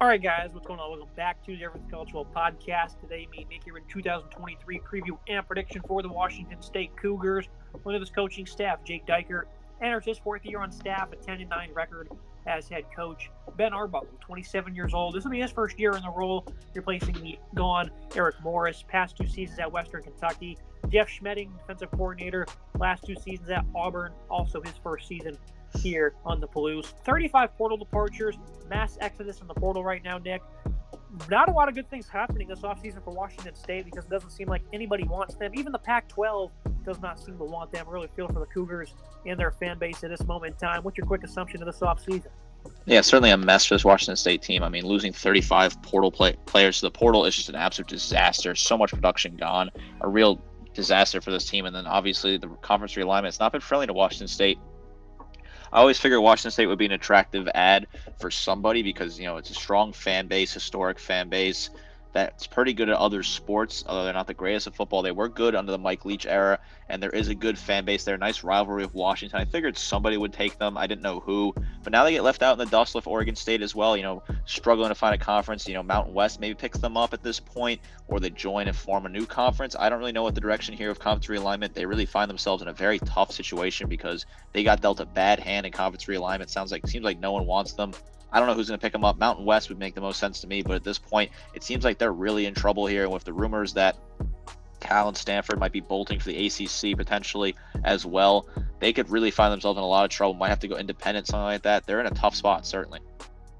All right, guys, what's going on? Welcome back to the Everything Cultural Podcast. Today, me and Nick here in 2023 preview and prediction for the Washington State Cougars. One of his coaching staff, Jake Diker, enters his fourth year on staff, a 10-9 record as head coach. Ben Arbuckle, 27 years old. This will be his first year in the role, replacing the gone Eric Morris. Past 2 seasons at Western Kentucky. Jeff Schmedding, defensive coordinator, last 2 seasons at Auburn, also his first season here on the Palouse. 35 portal departures, mass exodus in the portal right now, Nick. Not a lot of good things happening this offseason for Washington State because it doesn't seem like anybody wants them. Even the Pac-12 does not seem to want them. I really feel for the Cougars and their fan base at this moment in time. What's your quick assumption of this offseason? Yeah, certainly a mess for this Washington State team. I mean, losing 35 portal players to the portal is just an absolute disaster. So much production gone. A real disaster for this team. And then obviously the conference realignment has not been friendly to Washington State. I always figured Washington State would be an attractive ad for somebody because, you know, it's a strong fan base, historic fan base that's pretty good at other sports, although they're not the greatest at football. They were good under the Mike Leach era, and there is a good fan base there. Nice rivalry with Washington. I figured somebody would take them. I didn't know who. But now they get left out in the dust with Oregon State as well, you know, struggling to find a conference. You know, Mountain West maybe picks them up at this point, or they join and form a new conference. I don't really know what the direction here of conference realignment. They really find themselves in a very tough situation because they got dealt a bad hand in conference realignment. Seems like no one wants them. I don't know who's going to pick them up. Mountain West would make the most sense to me, but at this point, it seems like they're really in trouble here. And with the rumors that Cal and Stanford might be bolting for the ACC potentially as well, they could really find themselves in a lot of trouble. Might have to go independent, something like that. They're in a tough spot, certainly.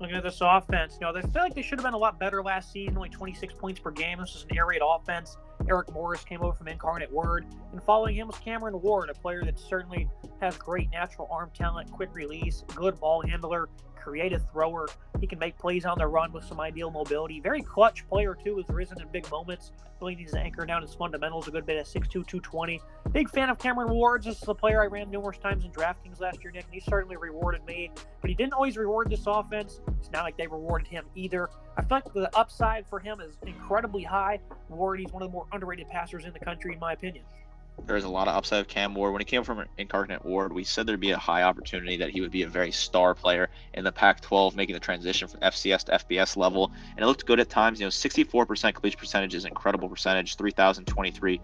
Looking at this offense, you know, they feel like they should have been a lot better last season, only 26 points per game. This is an air raid offense. Eric Morris came over from Incarnate Word, and following him was Cameron Ward, a player that certainly has great natural arm talent, quick release, good ball handler, creative thrower. He can make plays on the run with some ideal mobility. Very clutch player, too, has risen in big moments. Really needs to anchor down his fundamentals a good bit at 6'2", 220. Big fan of Cameron Ward. This is a player I ran numerous times in DraftKings last year, Nick, and he certainly rewarded me. But he didn't always reward this offense. It's not like they rewarded him either. I feel like the upside for him is incredibly high. Ward, he's one of the more underrated passers in the country, in my opinion. There's a lot of upside of Cam Ward. When he came from Incarnate Ward, we said there'd be a high opportunity that he would be a very star player in the Pac-12, making the transition from FCS to FBS level. And it looked good at times. You know, 64% completion percentage is an incredible percentage. 3,023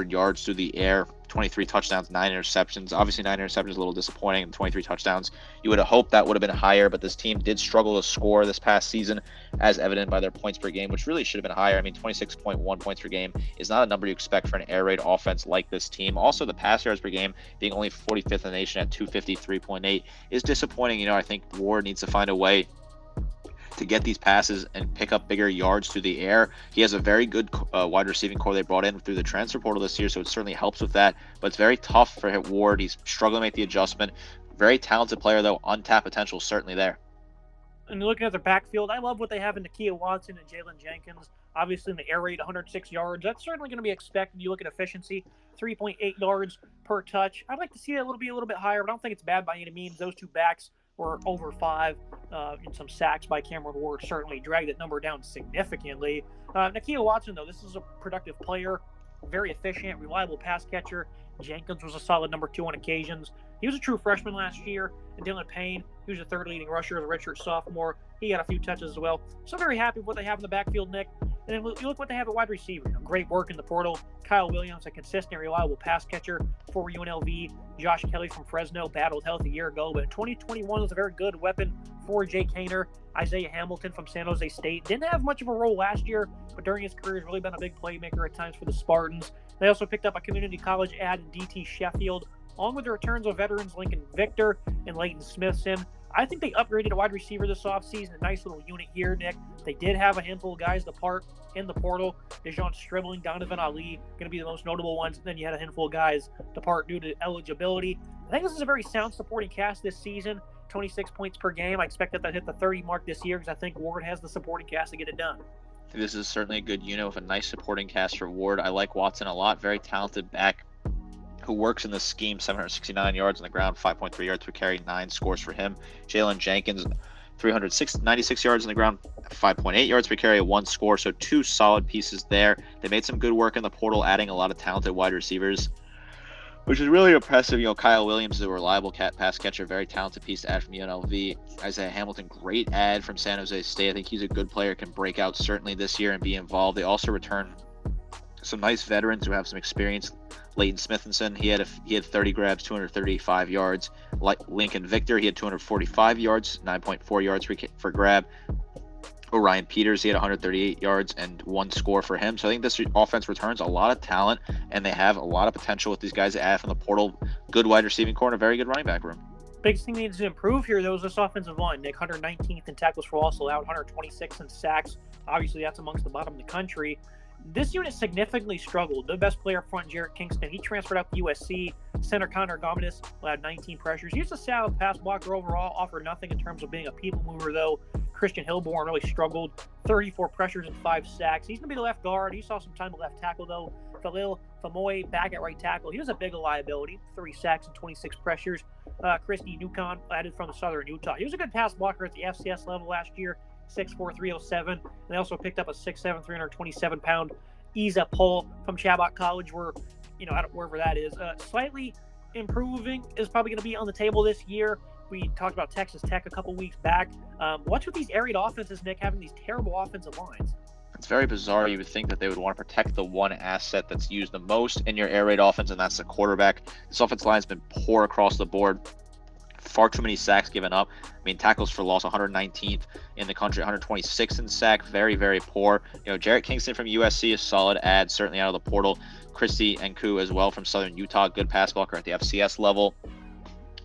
yards through the air, 23 touchdowns, 9 interceptions. Obviously, 9 interceptions is a little disappointing, and 23 touchdowns. You would have hoped that would have been higher, but this team did struggle to score this past season, as evident by their points per game, which really should have been higher. I mean, 26.1 points per game is not a number you expect for an air raid offense like this team. Also, the pass yards per game being only 45th in the nation at 253.8 is disappointing. You know, I think Ward needs to find a way to get these passes and pick up bigger yards through the air. He has a very good wide receiving core they brought in through the transfer portal this year, so it certainly helps with that. But it's very tough for Ward. He's struggling to make the adjustment. Very talented player, though. Untapped potential certainly there. And looking at their backfield, I love what they have in Nakia Watson and Jalen Jenkins. Obviously, in the air raid, 106 yards. That's certainly going to be expected. You look at efficiency, 3.8 yards per touch. I'd like to see that a little bit higher, but I don't think it's bad by any means. Those two backs were over 5, and some sacks by Cameron Ward certainly dragged that number down significantly. Nakia Watson, though, this is a productive player, very efficient, reliable pass catcher. Jenkins was a solid number 2 on occasions. He was a true freshman last year. And Dylan Payne, he was the third leading rusher as a redshirt sophomore. He got a few touches as well. So very happy with what they have in the backfield, Nick. And then you look what they have at wide receiver. You know, great work in the portal. Kyle Williams, a consistent, reliable pass catcher for UNLV. Josh Kelly from Fresno battled health a year ago, but in 2021 was a very good weapon for Jake Haener. Isaiah Hamilton from San Jose State didn't have much of a role last year, but during his career has really been a big playmaker at times for the Spartans. They also picked up a community college ad in DT Sheffield, along with the returns of veterans Lincoln Victor and Leighton Smithson. I think they upgraded a wide receiver this offseason, a nice little unit here, Nick. They did have a handful of guys depart in the portal. Dejon Stribling, Donovan Ali, going to be the most notable ones. And then you had a handful of guys depart due to eligibility. I think this is a very sound supporting cast this season. 26 points per game. I expect that to hit the 30 mark this year because I think Ward has the supporting cast to get it done. This is certainly a good unit with a nice supporting cast for Ward. I like Watson a lot. Very talented back who works in the scheme. 769 yards on the ground, 5.3 yards per carry, 9 scores for him. Jalen Jenkins, 396 yards on the ground, 5.8 yards per carry, 1 score. So 2 solid pieces there. They made some good work in the portal, adding a lot of talented wide receivers. which is really impressive. Kyle Williams is a reliable pass catcher, very talented piece to add from UNLV. Isaiah Hamilton, great add from San Jose State. I think he's a good player, can break out certainly this year and be involved. They also return some nice veterans who have some experience. Leighton Smithinson, he had 30 grabs, 235 yards. Lincoln Victor, he had 245 yards, 9.4 yards for grab. Orion Peters, he had 138 yards and 1 score for him. So I think this offense returns a lot of talent, and they have a lot of potential with these guys that add from the portal. Good wide receiving core and a very good running back room. Biggest thing needs to improve here, though, is this offensive line. Nick, 119th in tackles for loss allowed, 126 in sacks. Obviously, that's amongst the bottom of the country. This unit significantly struggled. The best player up front, Jarrett Kingston, he transferred out to USC. Center Connor Gominis allowed 19 pressures. He's a solid pass blocker overall, offered nothing in terms of being a people mover, though. Christian Hilborn really struggled. 34 pressures and 5 sacks. He's going to be the left guard. He saw some time at left tackle, though. Khalil Famoy back at right tackle. He was a big liability. 3 sacks and 26 pressures. Christy Newcon added from Southern Utah. He was a good pass blocker at the FCS level last year. 6'4", 307. And they also picked up a 6'7", 327-pound Isa Pohl from Chabot College, where, wherever that is. Slightly improving is probably going to be on the table this year. We talked about Texas Tech a couple weeks back. What's with these air raid offenses, Nick, having these terrible offensive lines? It's very bizarre. You would think that they would want to protect the one asset that's used the most in your air raid offense, and that's the quarterback. This offensive line has been poor across the board. Far too many sacks given up. Tackles for loss, 119th in the country, 126 in sack. Very, very poor. Jarrett Kingston from USC is solid add, certainly out of the portal. Christy Nku as well from Southern Utah, good pass blocker at the FCS level.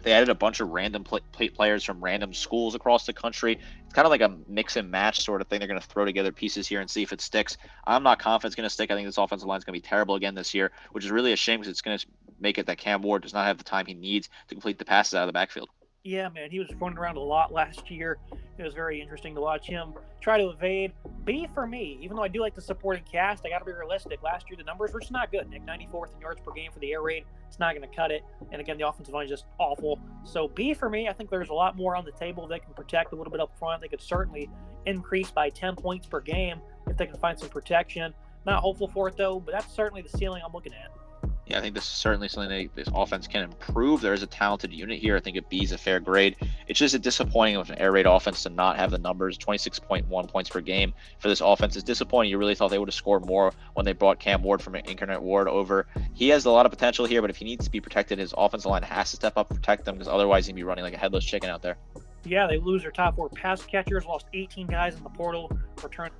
They added a bunch of random players from random schools across the country. It's kind of like a mix and match sort of thing. They're going to throw together pieces here and see if it sticks. I'm not confident it's going to stick. I think this offensive line is going to be terrible again this year, which is really a shame because it's going to make it that Cam Ward does not have the time he needs to complete the passes out of the backfield. Yeah, man, he was running around a lot last year. It was very interesting to watch him try to evade. B for me, even though I do like the supporting cast, I got to be realistic. Last year, the numbers were just not good. Nick, 94th in yards per game for the air raid. It's not going to cut it. And again, the offensive line is just awful. So B for me, I think there's a lot more on the table. They can protect a little bit up front. They could certainly increase by 10 points per game if they can find some protection. Not hopeful for it, though, but that's certainly the ceiling I'm looking at. Yeah, I think this is certainly something that this offense can improve. There is a talented unit here. I think a B is a fair grade. It's just a disappointing of an air raid offense to not have the numbers. 26.1 points per game for this offense is disappointing. You really thought they would have scored more when they brought Cam Ward from Incarnate Ward over. He has a lot of potential here, but if he needs to be protected, his offensive line has to step up and protect them because otherwise he'd be running like a headless chicken out there. Yeah, they lose their top 4 pass catchers, lost 18 guys in the portal, returned.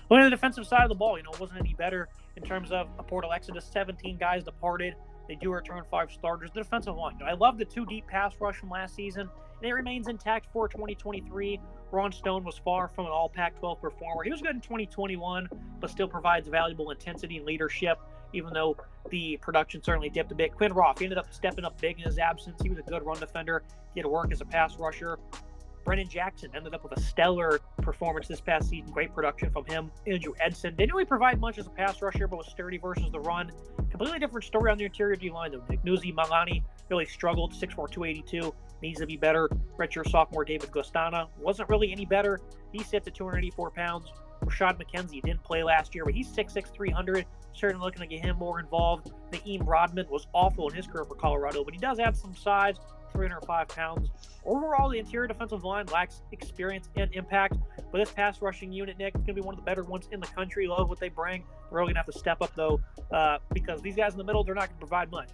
Looking at the defensive side of the ball, it wasn't any better in terms of a portal exodus. 17 guys departed. They do return 5 starters. The defensive line, I love the 2 deep pass rush from last season, and it remains intact for 2023. Ron Stone was far from an all Pac-12 performer. He was good in 2021, but still provides valuable intensity and leadership, even though the production certainly dipped a bit. Quinn Roth ended up stepping up big in his absence. He was a good run defender. He had to work as a pass rusher. Brennan Jackson ended up with a stellar performance this past season. Great production from him. Andrew Edson didn't really provide much as a pass rusher, but was sturdy versus the run. Completely different story on the interior D-line, though. Nick Nuzzi Malani really struggled. 6'4", 282. Needs to be better. Redshirt sophomore David Gostana wasn't really any better. He sits at 284 pounds. Rashad McKenzie didn't play last year, but he's 6'6", 300. Certainly looking to get him more involved. Naeem Rodman was awful in his career for Colorado, but he does add some size. 305 pounds. Overall, the interior defensive line lacks experience and impact. But this pass rushing unit, Nick, is going to be one of the better ones in the country. Love what they bring. They're really going to have to step up, though, because these guys in the middle, they're not going to provide much.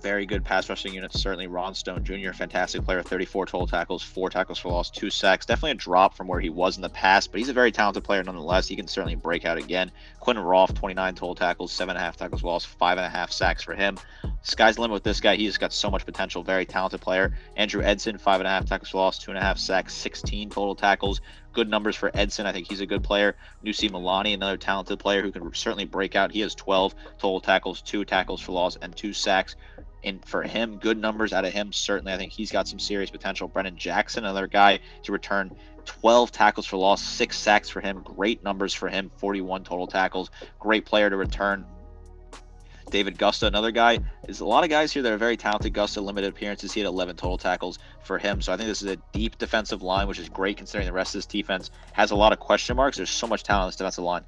Very good pass rushing units. Certainly Ron Stone Jr., fantastic player, 34 total tackles, 4 tackles for loss, 2 sacks. Definitely a drop from where he was in the past, but he's a very talented player nonetheless. He can certainly break out again. Quentin Roth, 29 total tackles, 7.5 tackles for loss, 5.5 sacks for him. Sky's the limit with this guy. He's got so much potential. Very talented player. Andrew Edson, 5.5 tackles for loss, 2.5 sacks, 16 total tackles. Good numbers for Edson. I think he's a good player. Nusi Milani, another talented player who can certainly break out. He has 12 total tackles, 2 tackles for loss, and 2 sacks. And for him, good numbers out of him. Certainly, I think he's got some serious potential. Brennan Jackson, another guy to return 12 tackles for loss, 6 sacks for him. Great numbers for him, 41 total tackles. Great player to return. David Gusta, another guy. There's a lot of guys here that are very talented. Gusta, limited appearances. He had 11 total tackles for him. So I think this is a deep defensive line, which is great considering the rest of this defense has a lot of question marks. There's so much talent on this defensive line.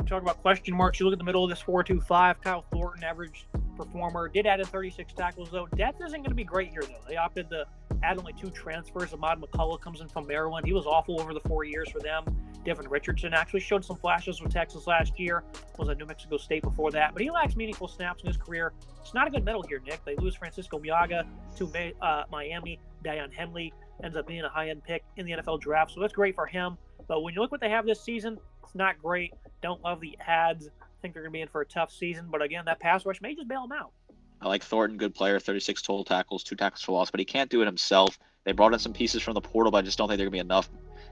Talk about question marks. You look at the middle of this 4-2-5. Kyle Thornton, average performer, did add in 36 tackles, though. Depth isn't going to be great here, though. They opted to add only 2 transfers. Ahmad McCullough comes in from Maryland. He was awful over the 4 years for them. Devin Richardson actually showed some flashes with Texas last year. Was at New Mexico State before that, but he lacks meaningful snaps in his career. It's not a good middle here, Nick. They lose Francisco Miaga to Miami. Dion Henley ends up being a high-end pick in the NFL draft, so that's great for him. But when you look what they have this season, it's not great. Don't love the ads. I think they're going to be in for a tough season. But again, that pass rush may just bail them out. I like Thornton, good player, 36 total tackles, 2 tackles for loss, but he can't do it himself. They brought in some pieces from the portal, but I just don't think they're going to be enough.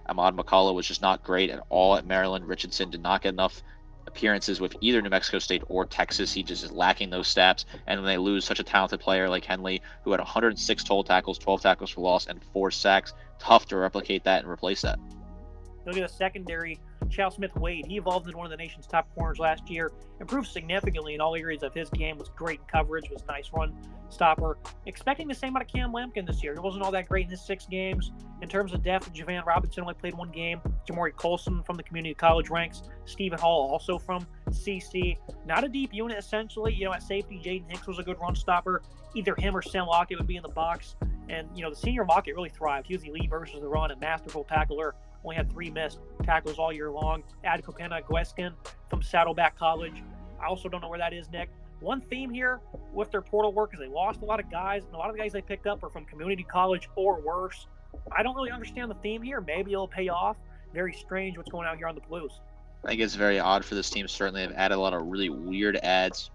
Ahmad McCullough was just not great at all at Maryland. Richardson did not get enough appearances with either New Mexico State or Texas. He just is lacking those stats. And when they lose such a talented player like Henley, who had 106 total tackles, 12 tackles for loss, and 4 sacks, tough to replicate that and replace that. Look at the secondary. Chal Smith-Wade, he evolved into one of the nation's top corners last year, improved significantly in all areas of his game, was great in coverage, was a nice run stopper. Expecting the same out of Cam Lampkin this year. He wasn't all that great in his 6 games. In terms of depth, Javan Robinson only played 1 game. Jamori Colson from the community college ranks. Stephen Hall also from CC. Not a deep unit, essentially. At safety, Jaden Hicks was a good run stopper. Either him or Sam Lockett would be in the box. And, the senior Lockett really thrived. He was elite versus the run, a masterful tackler. Only had 3 missed tackles all year long. Add Kokena Gueskin from Saddleback College. I also don't know where that is, Nick. One theme here with their portal work is they lost a lot of guys, and a lot of the guys they picked up are from community college or worse. I don't really understand the theme here. Maybe it'll pay off. Very strange what's going on here on the Blues. I think it's very odd for this team. Certainly, they've added a lot of really weird ads.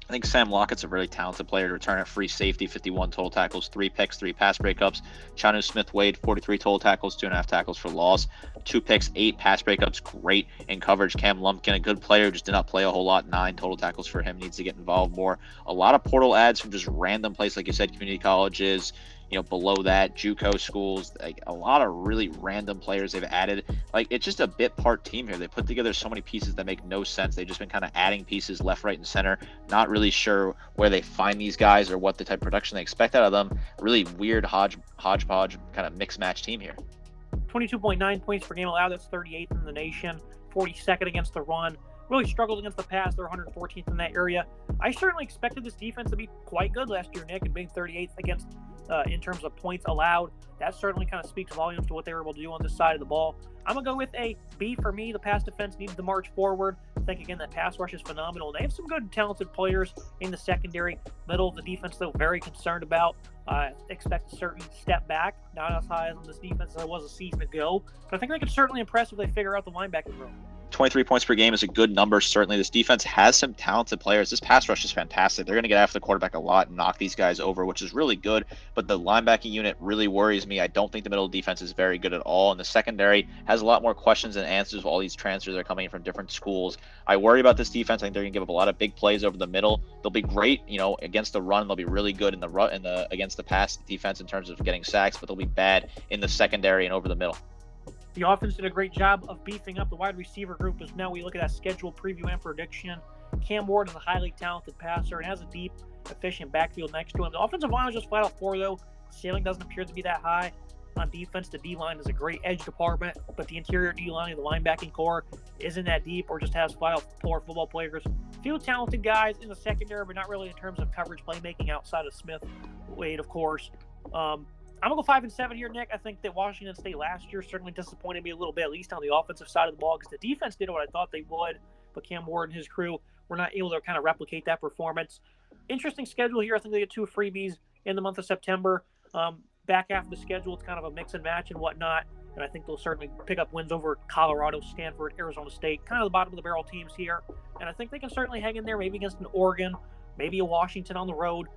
I think Sam Lockett's a really talented player to return at free safety, 51 total tackles, 3 picks, 3 pass breakups. Chanu Smith-Wade, 43 total tackles, 2.5 tackles for loss, 2 picks, 8 pass breakups, great in coverage. Cam Lumpkin, a good player, just did not play a whole lot, 9 total tackles for him, needs to get involved more. A lot of portal ads from just random places, like you said, community colleges, below that, JUCO schools, like a lot of really random players they've added. Like, it's just a bit part team here. They put together so many pieces that make no sense. They've just been kind of adding pieces left, right, and center. Not really sure where they find these guys or what the type of production they expect out of them. Really weird hodgepodge kind of mixed match team here. 22.9 points per game allowed. That's 38th in the nation. 42nd against the run. Really struggled against the pass. They're 114th in that area. I certainly expected this defense to be quite good last year, Nick, and being 38th against in terms of points allowed. That certainly kind of speaks volumes to what they were able to do on this side of the ball. I'm going to go with a B for me. The pass defense needs to march forward. I think, again, that pass rush is phenomenal. They have some good, talented players in the secondary. Middle of the defense, though, very concerned about. Expect a certain step back. Not as high on this defense as I was a season ago. But I think they could certainly impress if they figure out the linebacking room. 23 points per game is a good number. Certainly, this defense has some talented players. This pass rush is fantastic. They're going to get after the quarterback a lot and knock these guys over, which is really good. But the linebacking unit really worries me. I don't think the middle defense is very good at all. And the secondary has a lot more questions than answers with all these transfers that are coming in from different schools. I worry about this defense. I think they're going to give up a lot of big plays over the middle. They'll be great, against the run. They'll be really good in the against the pass defense in terms of getting sacks, but they'll be bad in the secondary and over the middle. The offense did a great job of beefing up the wide receiver group as now we look at that schedule preview and prediction. Cam Ward is a highly talented passer and has a deep, efficient backfield next to him. The offensive line is just flat out poor, though. Ceiling doesn't appear to be that high. On defense, the D-line is a great edge department, but the interior D-line and the linebacking core isn't that deep or just has flat out poor football players. Few talented guys in the secondary, but not really in terms of coverage playmaking outside of Smith-Wade, of course. I'm going to go 5-7 here, Nick. I think that Washington State last year certainly disappointed me a little bit, at least on the offensive side of the ball, because the defense did what I thought they would, but Cam Ward and his crew were not able to kind of replicate that performance. Interesting schedule here. I think they get 2 freebies in the month of September. Back half of the schedule, it's kind of a mix and match and whatnot, and I think they'll certainly pick up wins over Colorado, Stanford, Arizona State, kind of the bottom of the barrel teams here, and I think they can certainly hang in there, maybe against an Oregon, maybe a Washington on the road.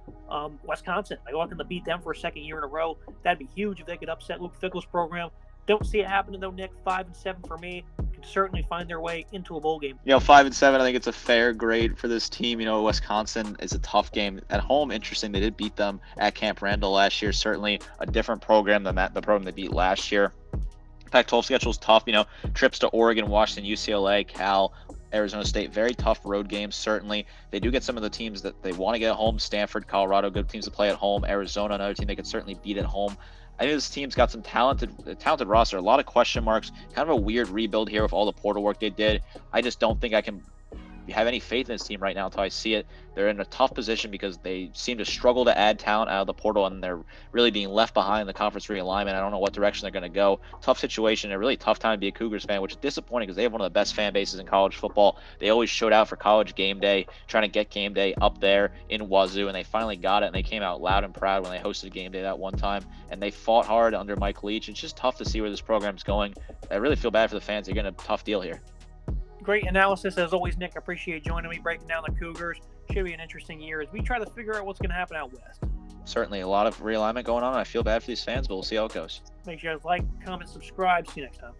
Wisconsin, I go out to beat them for a second year in a row. That'd be huge if they could upset Luke Fickell's program. Don't see it happening, though, Nick. 5-7 for me. Can certainly find their way into a bowl game. 5-7, I think it's a fair grade for this team. Wisconsin is a tough game. At home, interesting, they did beat them at Camp Randall last year. Certainly a different program than the program they beat last year. Pac-12 schedule is tough. Trips to Oregon, Washington, UCLA, Cal, Arizona State, very tough road games. Certainly, they do get some of the teams that they want to get at home. Stanford, Colorado, good teams to play at home. Arizona, another team they could certainly beat at home. I think this team's got some talented roster, a lot of question marks, kind of a weird rebuild here with all the portal work they did. I just don't think I can have any faith in this team right now until I see it. They're in a tough position because they seem to struggle to add talent out of the portal, and they're really being left behind in the conference realignment. I don't know what direction they're going to go. Tough situation, a really tough time to be a Cougars fan, which is disappointing because they have one of the best fan bases in college football. They always showed out for college game day, trying to get game day up there in Wazoo, and they finally got it, and they came out loud and proud when they hosted game day that one time, and they fought hard under Mike Leach. It's just tough to see where this program's going. I really feel bad for the fans. They're getting a tough deal here. Great analysis as always, Nick. I appreciate joining me breaking down the Cougars. Should be an interesting year as we try to figure out what's going to happen out west. Certainly a lot of realignment going on. I feel bad for these fans, but we'll see how it goes. Make sure you guys like, comment, subscribe. See you next time.